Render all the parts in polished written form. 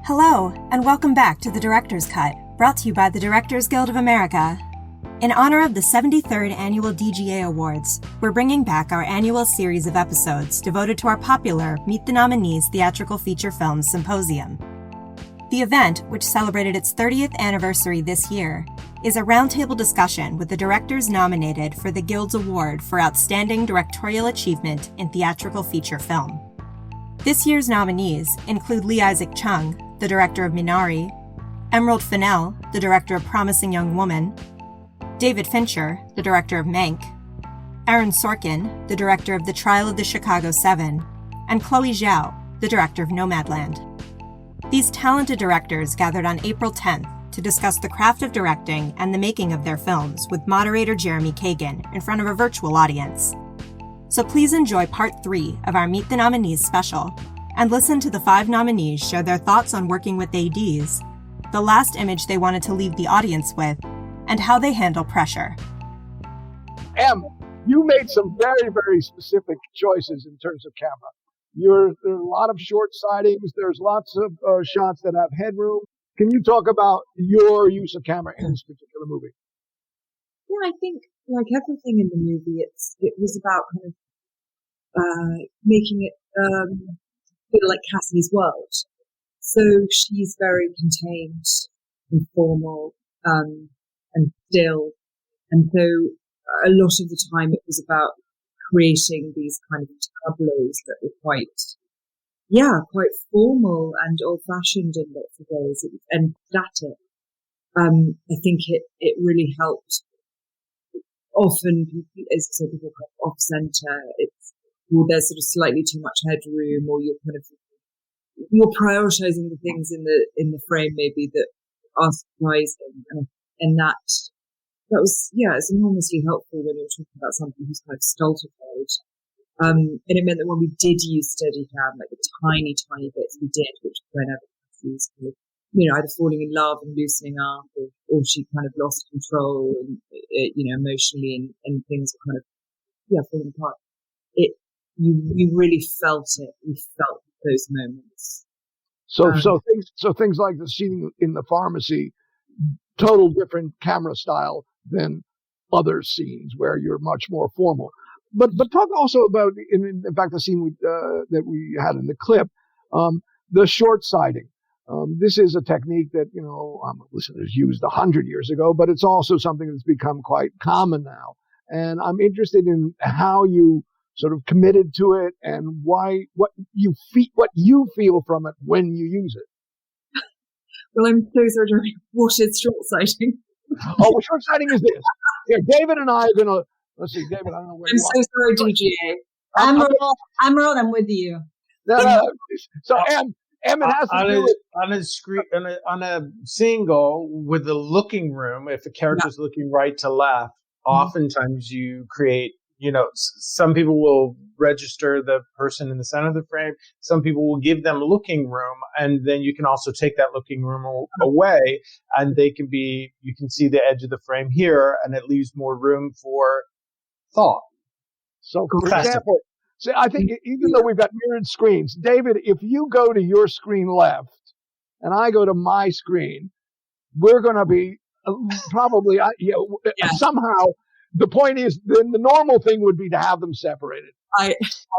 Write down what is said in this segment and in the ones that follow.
Hello, and welcome back to The Director's Cut, brought to you by the Directors Guild of America. In honor of the 73rd Annual DGA Awards, we're bringing back our annual series of episodes devoted to our popular Meet the Nominees Theatrical Feature Film Symposium. The event, which celebrated its 30th anniversary this year, is a roundtable discussion with the directors nominated for the Guild's Award for Outstanding Directorial Achievement in Theatrical Feature Film. This year's nominees include Isaac Chung, the director of Minari, Emerald Fennell, the director of Promising Young Woman, David Fincher, the director of Mank, Aaron Sorkin, the director of The Trial of the Chicago 7, and Chloé Zhao, the director of Nomadland. These talented directors gathered on April 10th to discuss the craft of directing and the making of their films with moderator Jeremy Kagan in front of a virtual audience. So please enjoy part 3 of our Meet the Nominees special and listen to the 5 nominees share their thoughts on working with ADs, the last image they wanted to leave the audience with, and how they handle pressure. You made some very, very specific choices in terms of camera. There are a lot of short sightings. There's lots of shots that have headroom. Can you talk about your use of camera in this particular movie? Yeah, I think like everything in the movie, it was about kind of making it feel like Cassie's world. So she's very contained and formal and still, and so a lot of the time it was about creating these kind of tableaus that were quite formal and old-fashioned in lots of ways, and static. I think it really helped. Often, as I said, people come off center. There's sort of slightly too much headroom, or you're prioritizing the things in the frame maybe that are surprising, and that was it's enormously helpful when you're talking about something who's kind of stultified. And it meant that when we did use Steadicam, like the tiny bits we did, which whenever we used to, either falling in love and loosening up, or she kind of lost control and, emotionally, and things were kind of, falling apart. You really felt it. We felt those moments. So things like the scene in the pharmacy, total different camera style than other scenes where you're much more formal. But talk also about, in fact, the scene that we had in the clip, the short sighting. This is a technique that, listeners used 100 years ago, but it's also something that's become quite common now. And I'm interested in how you sort of committed to it and what you feel from it when you use it. Well, I'm so sorry, Jeremy. What is short sighting? Oh, short sighting is this. Here, David and I are going to, let's see, David, I don't know where you are. I'm so sorry, DGA. Emerald, I'm with you. So, Em, it has to do with... On a screen, on a single with the looking room, if the character's looking right to left, oftentimes you create, some people will register the person in the center of the frame. Some people will give them looking room, and then you can also take that looking room away, and you can see the edge of the frame here, and it leaves more room for thought. So, for example, I think even though we've got mirrored screens, David, if you go to your screen left and I go to my screen, we're going to be probably somehow. The point is, then the normal thing would be to have them separated.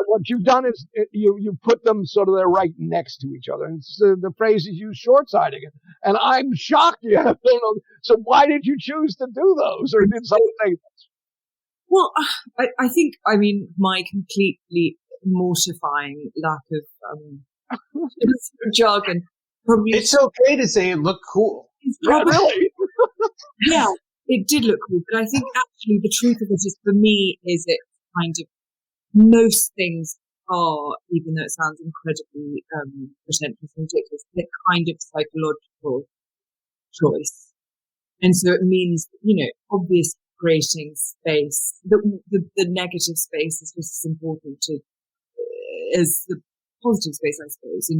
What you've done is you put them sort of there right next to each other. And the phrase is used short-sighting. And I'm shocked you don't know. So why did you choose to do those? Or did someone say that? Well, I think, my completely mortifying lack of jargon. Probably, it's okay to say it looked cool. Really? Yeah. It did look cool, but I think actually the truth of it is, for me, is it kind of, most things are, even though it sounds incredibly pretentious and ridiculous, they're kind of psychological choice. And so it means, obviously creating space, the negative space is just as important as the positive space, I suppose.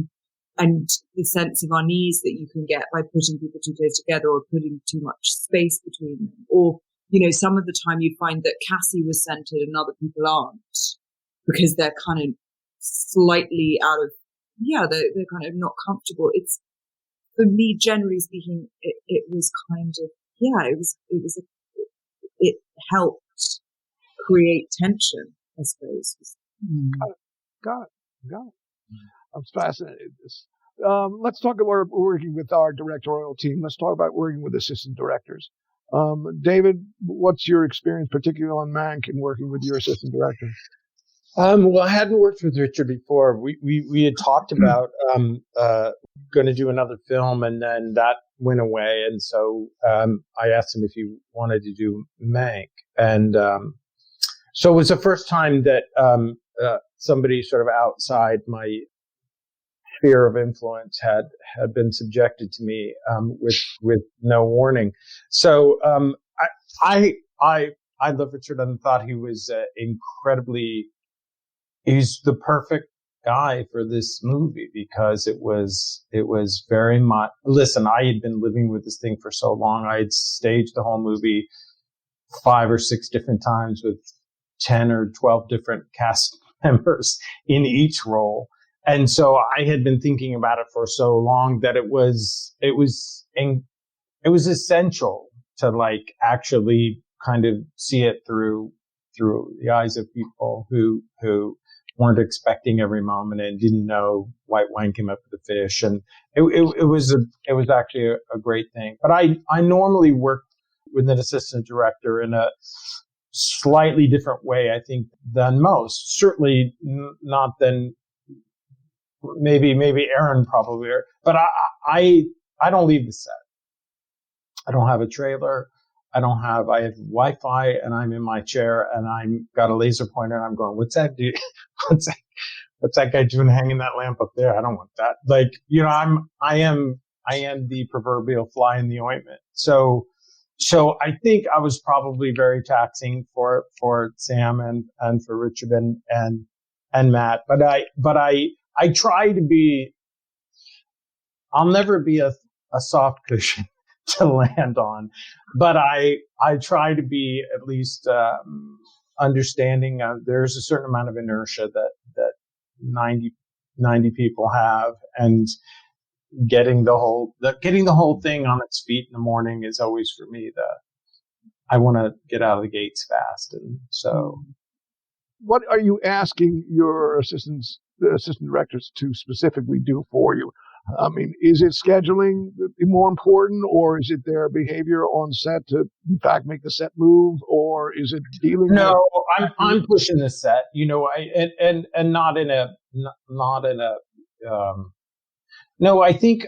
And the sense of unease that you can get by putting people too close together, or putting too much space between them. Or, some of the time you find that Cassie was centered and other people aren't, because they're kind of slightly out of, they're kind of not comfortable. for me, generally speaking, it was kind of, it helped create tension, I suppose. Got it. I'm fascinated with this. Let's talk about working with our directorial team. Let's talk about working with assistant directors. David, what's your experience, particularly on Mank, and working with your assistant director? Well, I hadn't worked with Richard before. We had talked about going to do another film, and then that went away. And so I asked him if he wanted to do Mank, and so it was the first time that somebody sort of outside my sphere of influence had been subjected to me with no warning. So I love Richard and thought he was he's the perfect guy for this movie, because it was very much, listen, I had been living with this thing for so long. I had staged the whole movie 5 or 6 different times with 10 or 12 different cast members in each role. And so I had been thinking about it for so long that it was essential to like actually kind of see it through the eyes of people who weren't expecting every moment and didn't know white wine came up with the fish. And it was actually a great thing. But I normally work with an assistant director in a slightly different way, I think, than most. Certainly not than maybe Aaron probably, but I don't leave the set. I don't have a trailer. I have Wi-Fi, and I'm in my chair, and I'm got a laser pointer, and I'm going, what's that do? What's that guy doing hanging that lamp up there? I don't want that. Like, I am the proverbial fly in the ointment. So I think I was probably very taxing for Sam and for Richard and Matt. But I try to be, I'll never be a soft cushion to land on, but I try to be at least understanding. There's a certain amount of inertia that 90 people have, and getting the whole thing on its feet in the morning is always, for me, I want to get out of the gates fast. And so, what are you asking your assistant directors to specifically do for you? I mean, is it scheduling more important, or is it their behavior on set to, in fact, make the set move, or is it dealing? No, I'm pushing the set, and not in a. No, I think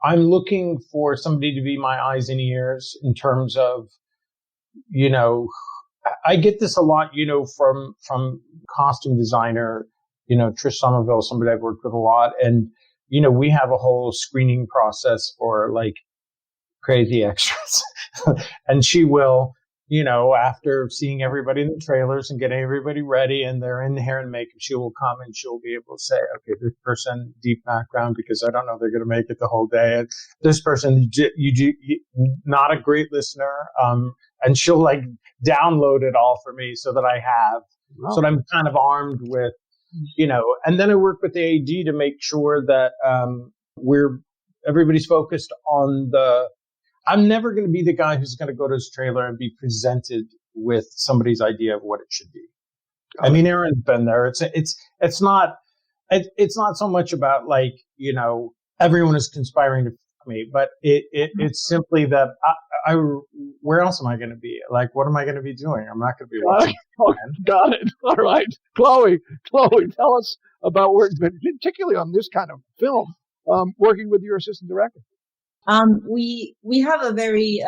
I'm looking for somebody to be my eyes and ears in terms of, I get this a lot, from costume designer, Trish Somerville, somebody I've worked with a lot, and we have a whole screening process for like crazy extras. And she will, after seeing everybody in the trailers and getting everybody ready and they're in hair and makeup, she will come and she'll be able to say, okay, this person, deep background, because I don't know they're going to make it the whole day. And this person, you not a great listener. And she'll like download it all for me so that I have, so that I'm kind of armed with, and then I work with the AD to make sure that everybody's focused on I'm never going to be the guy who's going to go to his trailer and be presented with somebody's idea of what it should be. I mean, Aaron's been there. It's not so much about like, everyone is conspiring to fuck me, but it's simply that where else am I going to be? Like, what am I going to be doing? I'm not going to be watching. Got it. All right. Chloé, tell us about working, particularly on this kind of film, working with your assistant director. We have a very,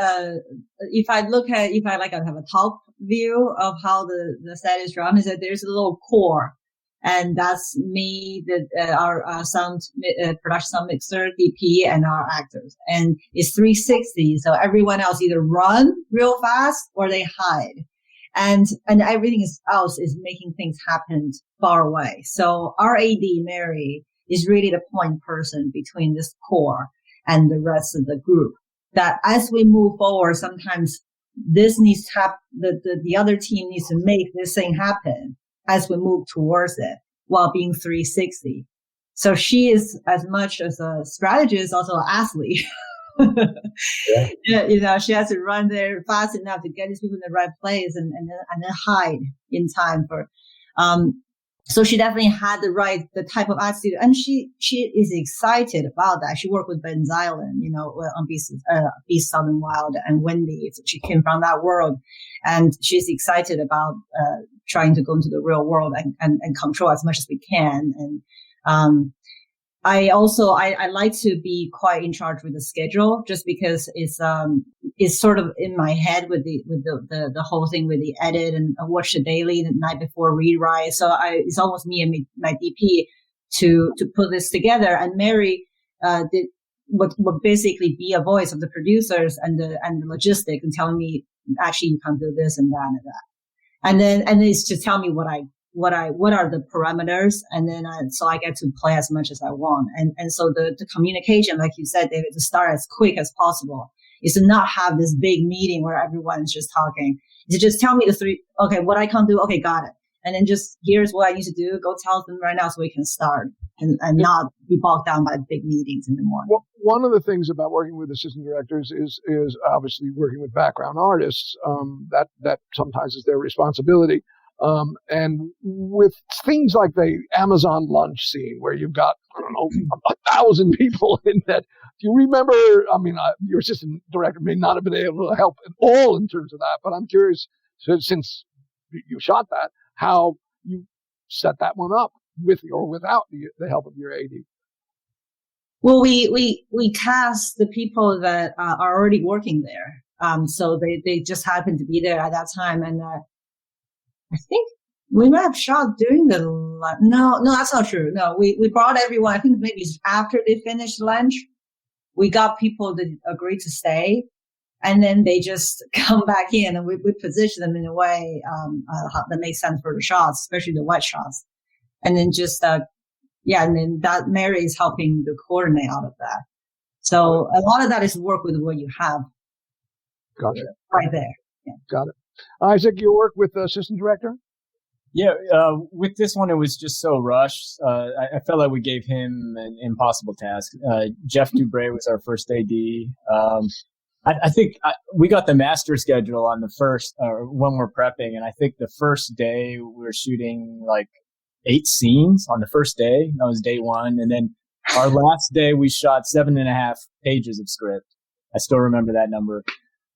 if I have a top view of how the set is run, is that there's a little core, and that's me, our sound, production sound mixer, DP, and our actors. And it's 360. So everyone else either run real fast or they hide. And everything else is making things happen far away. So our AD, Mary, is really the point person between this core and the rest of the group. That as we move forward, sometimes this needs to happen, the other team needs to make this thing happen as we move towards it while being 360. So she is as much as a strategist, also an athlete. Yeah. She has to run there fast enough to get these people in the right place and then hide in time for, so she definitely had the type of attitude, and she is excited about that. She worked with Ben Zylan, on Beast Southern Wild and Wendy. So she came from that world, and she's excited about, trying to go into the real world and control as much as we can. And, I like to be quite in charge with the schedule, just because it's sort of in my head with the whole thing with the edit, and I watch the daily the night before rewrite. So it's almost me and my DP to put this together. And Mary, would basically be a voice of the producers and the logistics, and telling me, actually, you can do this and that and that. And then it's to tell me what are the parameters, and then so I get to play as much as I want. And so the communication, like you said, David, to start as quick as possible, is to not have this big meeting where everyone's just talking. To just tell me what I can do. Okay, got it. And then just, here's what I need to do. Go tell them right now so we can start, and not be bogged down by big meetings in the morning. Well, one of the things about working with assistant directors is obviously working with background artists. That sometimes is their responsibility. And with things like the Amazon lunch scene, where you've got, 1,000 people in that. Do you remember, your assistant director may not have been able to help at all in terms of that, but I'm curious, since you shot that, how you set that one up with or without the help of your AD. Well, we cast the people that are already working there. So they just happened to be there at that time. And, I think we might have shot during no, that's not true. No, we brought everyone. I think maybe after they finished lunch, we got people to agree to stay, and then they just come back in, and we position them in a way, that makes sense for the shots, especially the wet shots. And then just, and then that Mary is helping to coordinate all of that. So a lot of that is work with what you have. Got it. Right there. Yeah. Got it. Isaac, you work with the assistant director? Yeah, with this one, it was just so rushed. I felt like we gave him an impossible task. Jeff Dubray was our first AD. I think we got the master schedule on the first, when we're prepping, and I think the first day we were shooting like 8 scenes on the first day. That was day one. And then our last day, we shot 7.5 pages of script. I still remember that number.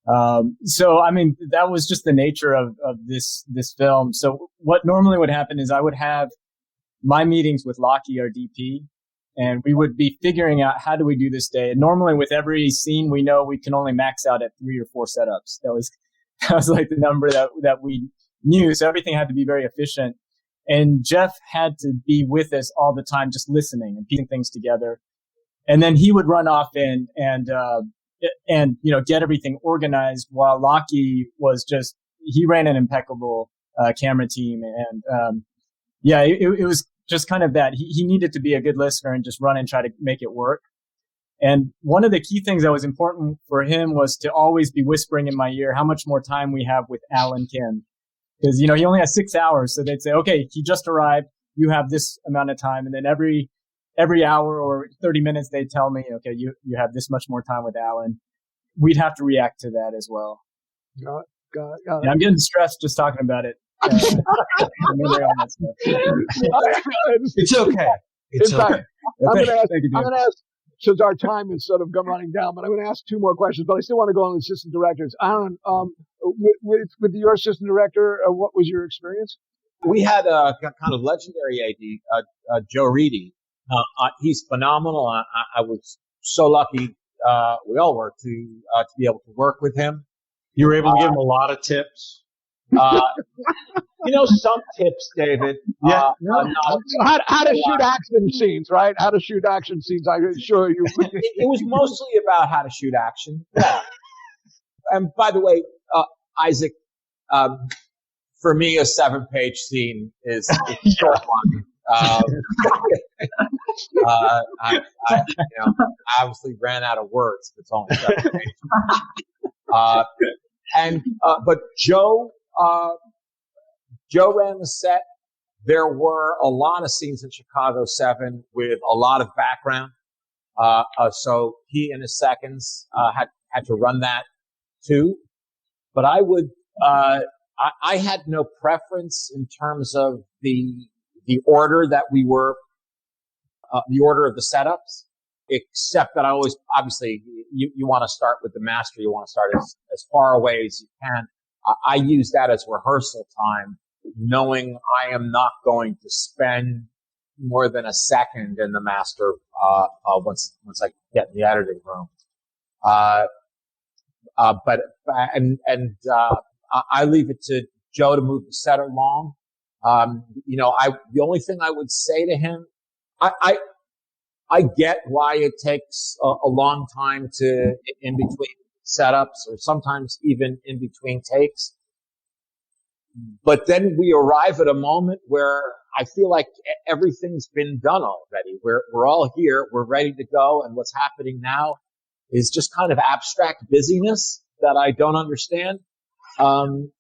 That was just the nature of this film. So what normally would happen is I would have my meetings with Lockie, our DP, and we would be figuring out how do we do this day. And normally with every scene, we know we can only max out at 3 or 4 setups. That was like the number that we knew. So everything had to be very efficient. And Jeff had to be with us all the time, just listening and piecing things together. And then he would run off and get everything organized, while Lockie was he ran an impeccable camera team. And it was just kind of that. He needed to be a good listener and just run and try to make it work. And one of the key things that was important for him was to always be whispering in my ear how much more time we have with Alan Kim. Because, he only has 6 hours. So they'd say, okay, he just arrived. You have this amount of time. And then every hour or 30 minutes, they'd tell me, okay, you have this much more time with Alan. We'd have to react to that as well. Got it. And I'm getting stressed just talking about it. It's okay. In fact, I'm going to ask, since our time is sort of running down, but I'm going to ask 2 more questions, but I still want to go on the assistant directors. Aaron, with your assistant director, what was your experience? We had a kind of legendary AD, Joe Reedy. He's phenomenal. I was so lucky. We all were to be able to work with him. You were able to give him a lot of tips. Some tips, David. Yeah. How to shoot action scenes, right? How to shoot action scenes. I'm sure you. It was mostly about how to shoot action. Yeah. And by the way, Isaac, for me, a 7-page scene is so fun. I obviously ran out of words. It's only 7 pages. But Joe ran the set. there were a lot of scenes in Chicago 7 with a lot of background. So he and his seconds had to run that too. But I would I had no preference in terms of the order that we were the order of the setups, except that I always obviously you want to start with the master. You want to start as far away as you can. I use that as rehearsal time, knowing I am not going to spend more than a second in the master once I get in the editing room. But I leave it to Joe to move the set along. The only thing I would say to him, I get why it takes a long time to in between setups or sometimes even in between takes. But then we arrive at a moment where I feel like everything's been done already. We're all here. We're ready to go. And what's happening now is just kind of abstract busyness that I don't understand. And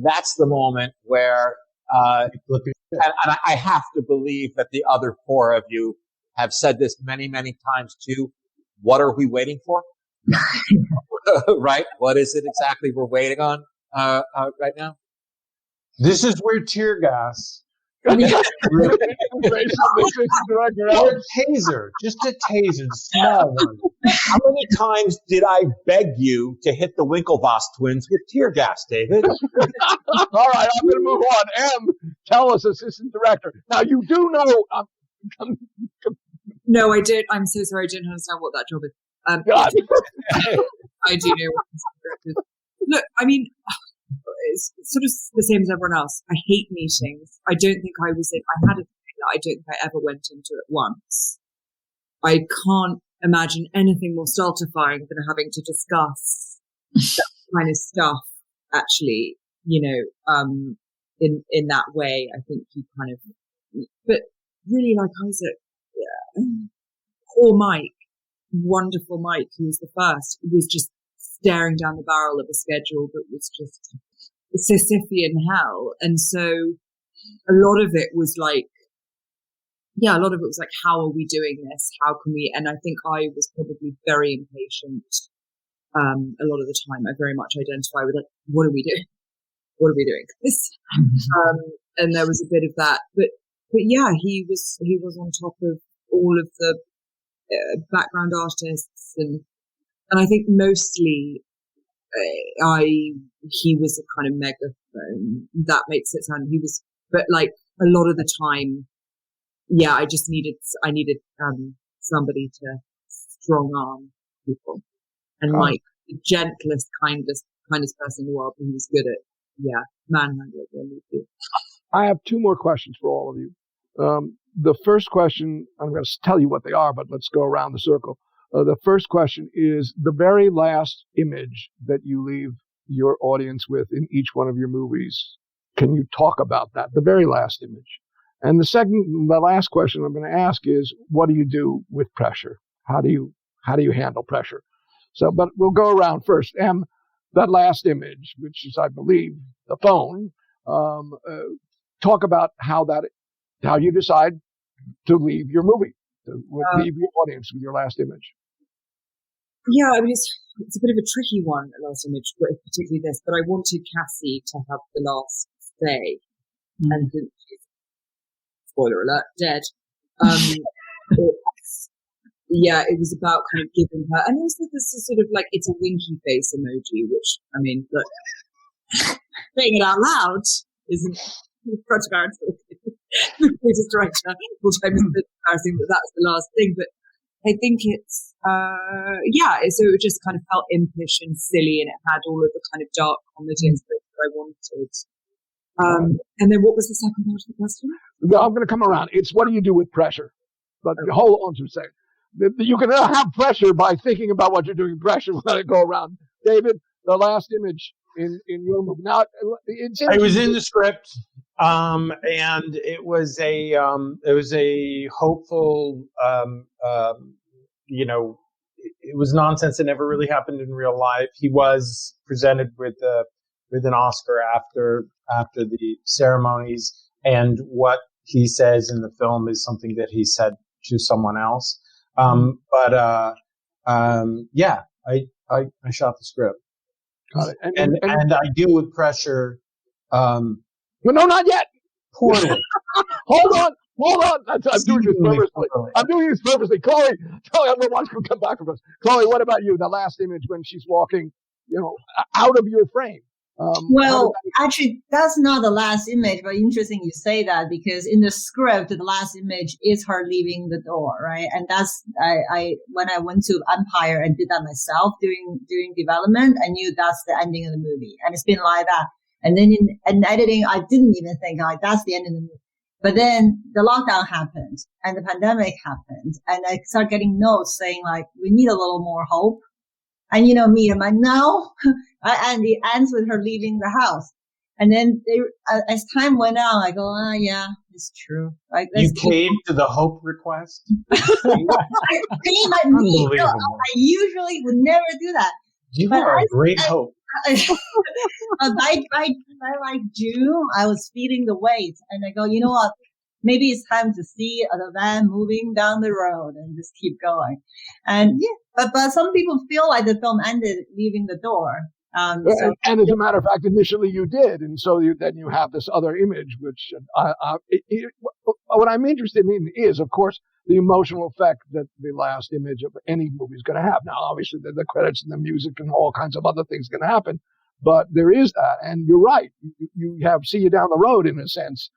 that's the moment where, and I have to believe that the other four of you have said this many, many times too. What are we waiting for? Right? What is it exactly we're waiting on right now? This is where tear gas. Or taser, just a taser, small one. How many times did I beg you to hit the Winklevoss twins with tear gas, David? All right, I'm going to move on. M, tell us, assistant director. Now, you do know. No, I don't. I'm so sorry. I don't understand what that job is. I do know what assistant director is. Look, I mean, it's sort of the same as everyone else. I hate meetings. I don't think I was in. I had a thing that I don't think I ever went into at once. I can't imagine anything more stultifying than having to discuss that kind of stuff. Actually, in that way, I think you kind of. But really, like Isaac, poor Mike, wonderful Mike, who was the first, was just staring down the barrel of a schedule that was just Sisyphean hell. And so a lot of it was like, how are we doing this? How can we? And I think I was probably very impatient. A lot of the time, I very much identify with like, what are we doing? What are we doing? And there was a bit of that, but yeah, he was on top of all of the background artists, and I think mostly he was a kind of megaphone. That makes it sound but like a lot of the time, yeah, I needed somebody to strong arm people, and Mike, the gentlest, kindest person in the world, and he was good at manhandling them. I have two more questions for all of you. The first question, I'm going to tell you what they are, but let's go around the circle. The first question is the very last image that you leave your audience with in each one of your movies. Can you talk about that? The very last image. And the last question I'm going to ask is, what do you do with pressure? How do you handle pressure? So, but we'll go around first. M, that last image, which is, I believe, the phone. Talk about how you decide to leave your movie, to leave your audience with your last image. Yeah, I mean, it's a bit of a tricky one, the last image, particularly this, but I wanted Cassie to have the last say. And spoiler alert, dead. It was about kind of giving her, and also this is sort of like, it's a winky face emoji, which, I mean, look, saying it out loud isn't in front of Aaron Sorkin, the greatest director, which I'm embarrassing that that's the last thing, but I think it's, so it just kind of felt impish and silly, and it had all of the kind of dark comedy and stuff that I wanted. And then what was the second part of the question? No, I'm going to come around. It's what do you do with pressure? But hold on to say, you can have pressure by thinking about what you're doing with pressure. We're going to go around. David, the last image in your movie. Now, it was in the script, and it was a hopeful, it was nonsense that never really happened in real life. He was presented with an Oscar after the ceremonies, and what he says in the film is something that he said to someone else. Yeah, I shot the script. Got it. And I deal with pressure. No, not yet. Poorly. Hold on. I'm doing this purposely. Chloé, I'm going to watch you come back from us. Chloé, what about you? The last image when she's walking, out of your frame. Actually, that's not the last image, but interesting you say that, because in the script, the last image is her leaving the door, right? And that's, when I went to Empire and did that myself during development, I knew that's the ending of the movie. And it's been like that. And then in editing, I didn't even think like that's the end of the movie. But then the lockdown happened and the pandemic happened, and I started getting notes saying like, we need a little more hope. And me, I'm like, no. And it ends with her leaving the house. And then as time went on, I go, yeah, it's true. Like, you came to the hope request? I usually would never do that. You are a great hope. By like June, I was feeling the weight, and I go, you know what? Maybe it's time to see the van moving down the road and just keep going. And yeah, but some people feel like the film ended leaving the door. And as a matter of fact, initially you did, and so then you have this other image, which what I'm interested in is, of course, the emotional effect that the last image of any movie is going to have. Now, obviously, the credits and the music and all kinds of other things going to happen, but there is that, and you're right. You have see you down the road in a sense.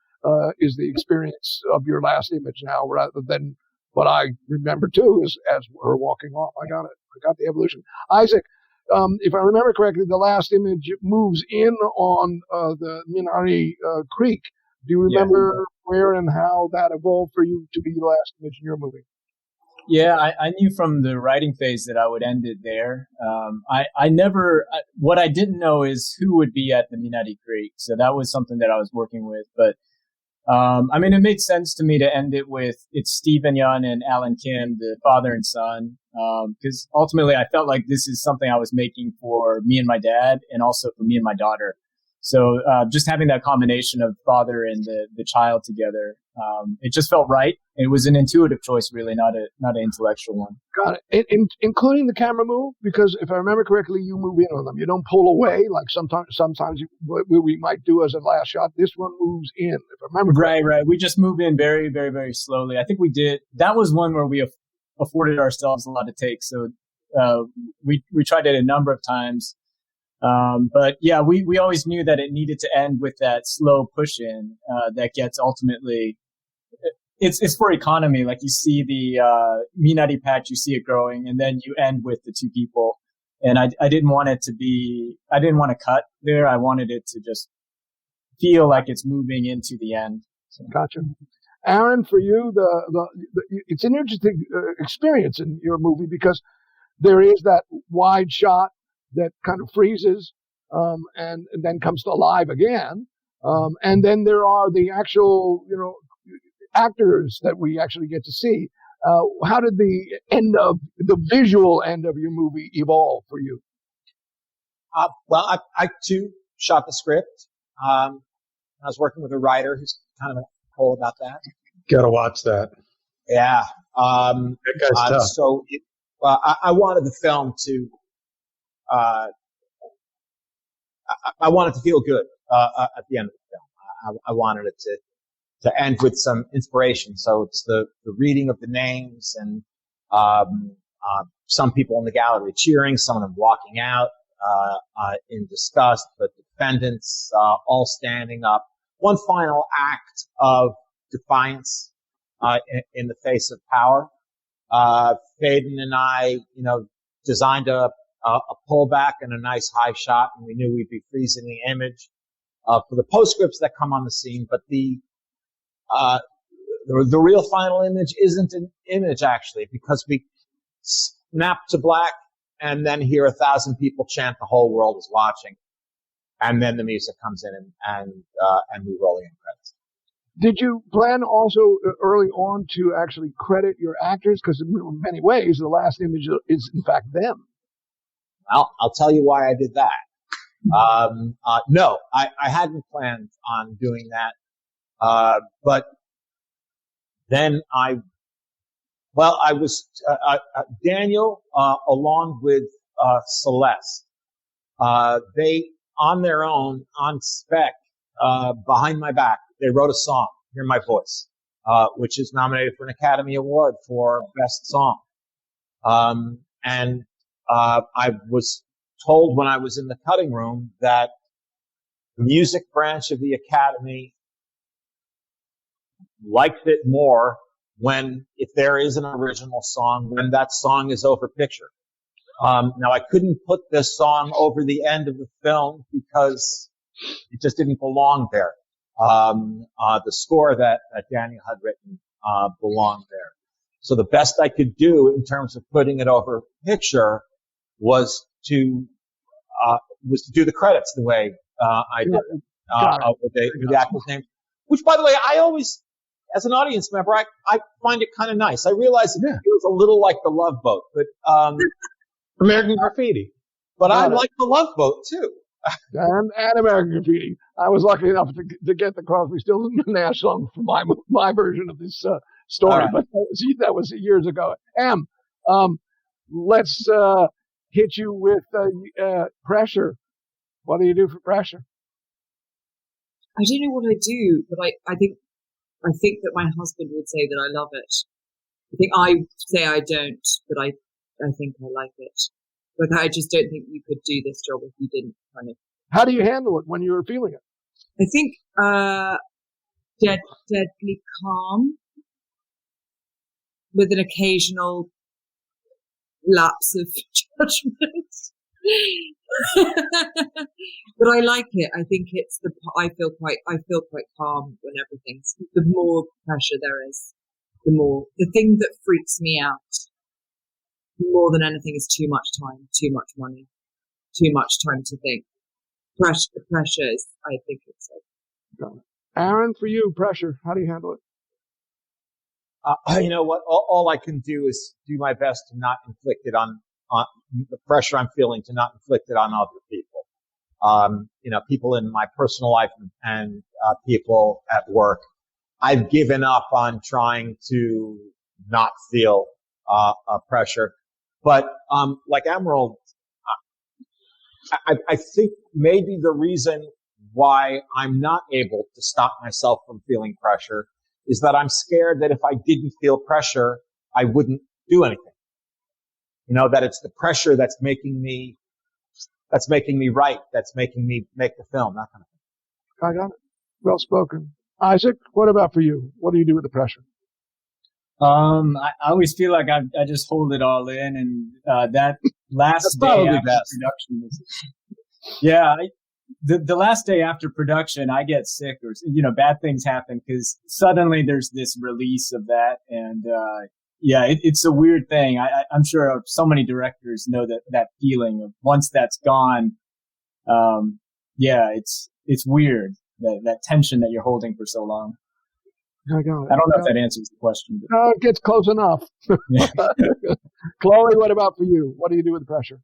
Is the experience of your last image now, rather than what I remember too is as her walking off. I got it. I got the evolution. Isaac, if I remember correctly, the last image moves in on the Minari Creek. Do you remember where and how that evolved for you to be the last image in your movie? Yeah, I knew from the writing phase that I would end it there. What I didn't know is who would be at the Minari Creek. So that was something that I was working with. But it made sense to me to end it with it's Stephen Yeun and Alan Kim, the father and son, because ultimately I felt like this is something I was making for me and my dad, and also for me and my daughter. So just having that combination of father and the child together, it just felt right. It was an intuitive choice, really, not an intellectual one. Got it. Including the camera move, because if I remember correctly, you move in on them. You don't pull away like sometimes we might do as a last shot. This one moves in, if I remember correctly. Right. We just move in very, very, very slowly. I think we did. That was one where we afforded ourselves a lot to take. So we tried it a number of times. But yeah, we always knew that it needed to end with that slow push in, that gets ultimately, it's for economy. Like you see the, Minari patch, you see it growing, and then you end with the two people. And I didn't want it to I didn't want to cut there. I wanted it to just feel like it's moving into the end. So. Gotcha. Aaron, for you, it's an interesting experience in your movie because there is that wide shot that kind of freezes, and then comes to life again. And then there are the actual, actors that we actually get to see. How did the visual end of your movie evolve for you? Well, I too shot the script. I was working with a writer who's kind of cool about that. Gotta watch that. Yeah. That guy's tough. So I wanted the film to, I wanted to feel good at the end of the film. I wanted it to end with some inspiration. So it's the reading of the names and some people in the gallery cheering, some of them walking out in disgust, but defendants all standing up. One final act of defiance in the face of power. Faden and I, designed a pullback and a nice high shot, and we knew we'd be freezing the image for the postscripts that come on the scene. But the real final image isn't an image actually, because we snap to black and then hear 1,000 people chant "The whole world is watching," and then the music comes in and we roll the end credits. Did you plan also early on to actually credit your actors? Because in many ways, the last image is in fact them. Well, I'll tell you why I did that. No, I hadn't planned on doing that. But then I was Daniel, along with Celeste. They, on their own, on spec, behind my back, they wrote a song, Hear My Voice, which is nominated for an Academy Award for Best Song. And I was told when I was in the cutting room that the music branch of the Academy liked it more if there is an original song, when that song is over picture. Now I couldn't put this song over the end of the film because it just didn't belong there. The score that Daniel had written, belonged there. So the best I could do in terms of putting it over picture was to do the credits the way, I did it, with the actor's name. Which, by the way, I always, as an audience member, I find it kind of nice. I realize it feels a little like The Love Boat, but American Graffiti. But I like The Love Boat too. And American Graffiti. I was lucky enough to get the Crosby, Stills and Nash song for my version of this story, right. But that was years ago. Let's hit you with pressure. What do you do for pressure? I don't know what I do, but I think that my husband would say that I love it. I think I say I don't, but I think I like it. Like, I just don't think you could do this job if you didn't kind of. How do you handle it when you were feeling it? I think deadly calm, with an occasional lapse of judgment. But I like it. I think it's I feel quite calm when everything's. The more pressure there is, the thing that freaks me out more than anything is too much time, too much money, too much time to think. The pressure is, I think it's like. Aaron, for you, pressure, how do you handle it? You know what? All I can do is do my best to not inflict it on the pressure I'm feeling, to not inflict it on other people. People in my personal life and people at work. I've given up on trying to not feel pressure. But like Emerald, I think maybe the reason why I'm not able to stop myself from feeling pressure is that I'm scared that if I didn't feel pressure, I wouldn't do anything. That it's the pressure that's making me write, that's making me make the film, that kind of thing. I got it. Well spoken. Isaac, what about for you? What do you do with the pressure? I always feel like I just hold it all in, and that last day after production the last day after production, I get sick, or bad things happen because suddenly there's this release of that, and it's a weird thing. I'm sure so many directors know that feeling of once that's gone. It's weird, that tension that you're holding for so long. I got it. I don't know if that answers the question. But. No, it gets close enough. Chloé, what about for you? What do you do with pressure?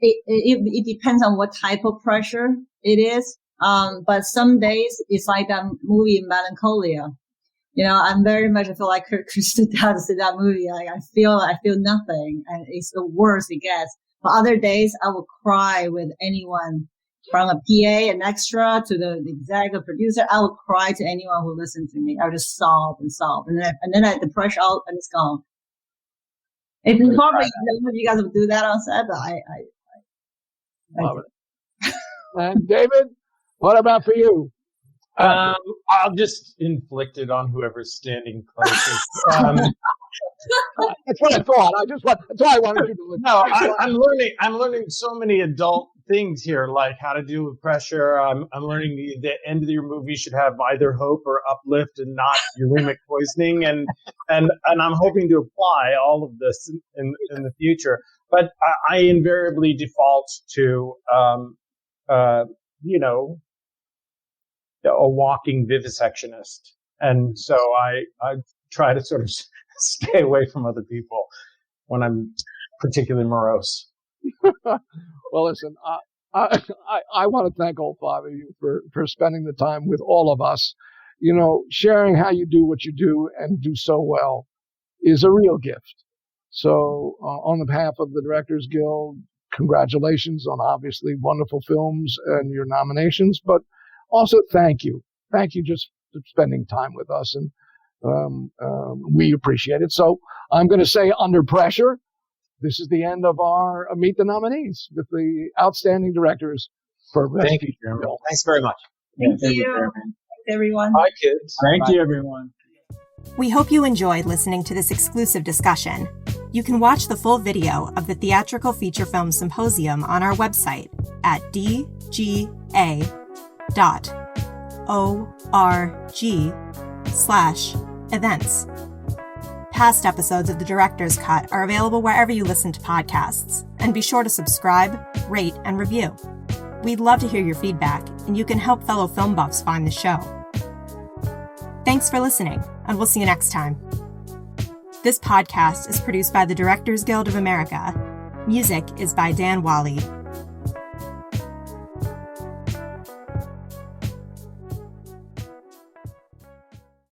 It depends on what type of pressure it is. But some days it's like that movie Melancholia. I feel like Kristen does in that movie. Like I feel nothing, and it's the worst it gets. But other days I will cry with anyone, from a PA, an extra, to the executive producer. I will cry to anyone who listens to me. I would just sob, and then the pressure out, and it's gone. It's probably you guys would do that on set, but I love it. And David, what about for you? I'll just inflict it on whoever's standing closest. That's what I thought. That's why I wanted you to look. No, I'm learning so many adult things here, like how to deal with pressure. I'm learning the end of your movie should have either hope or uplift and not uremic poisoning, and I'm hoping to apply all of this in the future. But I invariably default to a walking vivisectionist, and so I try to sort of stay away from other people when I'm particularly morose. Well, listen, I want to thank all five of you for spending the time with all of us. sharing how you do what you do and do so well is a real gift. So on behalf of the Directors Guild, congratulations on obviously wonderful films and your nominations, but also thank you. Thank you just for spending time with us, and we appreciate it. So I'm going to say, under pressure, this is the end of our Meet the Nominees with the outstanding directors for Best Thank you, Feature Jeremy. Film. Thanks very much. Thank Thank you. Jeremy. Thanks, everyone. Bye, kids. Thank you, everyone. We hope you enjoyed listening to this exclusive discussion. You can watch the full video of the Theatrical Feature Film Symposium on our website at dga.org/events. Past episodes of The Director's Cut are available wherever you listen to podcasts, and be sure to subscribe, rate, and review. We'd love to hear your feedback, and you can help fellow film buffs find the show. Thanks for listening, and we'll see you next time. This podcast is produced by the Directors Guild of America. Music is by Dan Wally.